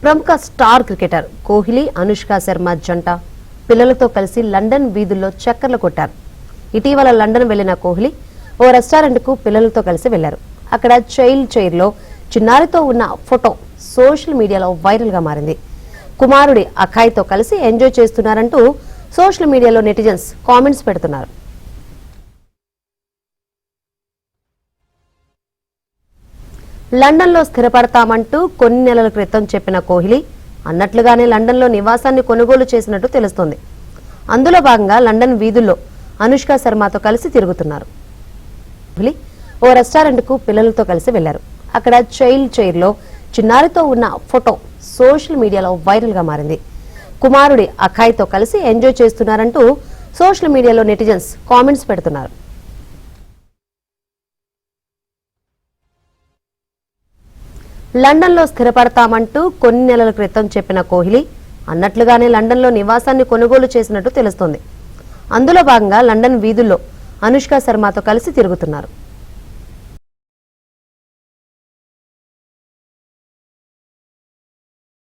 ప్రముఖ star cricketer Kohli, Anushka Sharma జంట పిల్లలతో కలిసి లండన్ వీధుల్లో చక్కర్లు కొట్టారు. ఇటీవల లండన్ వెళ్లిన కోహ్లీ ఓ రెస్టారెంట్కు పిల్లలతో కలిసి వెళ్లారు. అక్కడ చైల్డ్ చైర్లో చిన్నారితో ఉన్న ఫోటో సోషల్ మీడియాలో వైరల్గా మారింది. కుమారుడి అఖాయ్తో కలిసి ఎంజాయ్ చేస్తున్నారంటూ సోషల్ మీడియాలో నెటిజన్స్ కామెంట్స్ పెడుతున్నారు. లండన్లో స్థిరపడతామంటూ కొన్ని నెలల క్రితం చెప్పిన కోహ్లీ అన్నట్లుగానే లండన్లో నివాసాన్ని కొనుగోలు చేసినట్టు తెలుస్తోంది. అందులో భాగంగా లండన్ వీధుల్లో అనుష్క శర్మతో కలిసి తిరుగుతున్నారు. కోహ్లీ ఓ రెస్టారెంట్కు పిల్లలతో కలిసి వెళ్లారు. అక్కడ చైల్డ్ చైర్లో చిన్నారితో ఉన్న ఫోటో సోషల్ మీడియాలో వైరల్గా మారింది. కుమారుడి అఖాయ్తో కలిసి ఎంజాయ్ చేస్తున్నారంటూ సోషల్ మీడియాలో నెటిజన్స్ కామెంట్స్ పెడుతున్నారు. లండన్లో స్థిరపడతామంటూ కొన్ని నెలల క్రితం చెప్పిన కోహ్లీ అన్నట్లుగానే లండన్లో నివాసాన్ని కొనుగోలు చేసినట్టు తెలుస్తోంది. అందులో భాగంగా లండన్ వీధుల్లో అనుష్క శర్మతో కలిసి తిరుగుతున్నారు.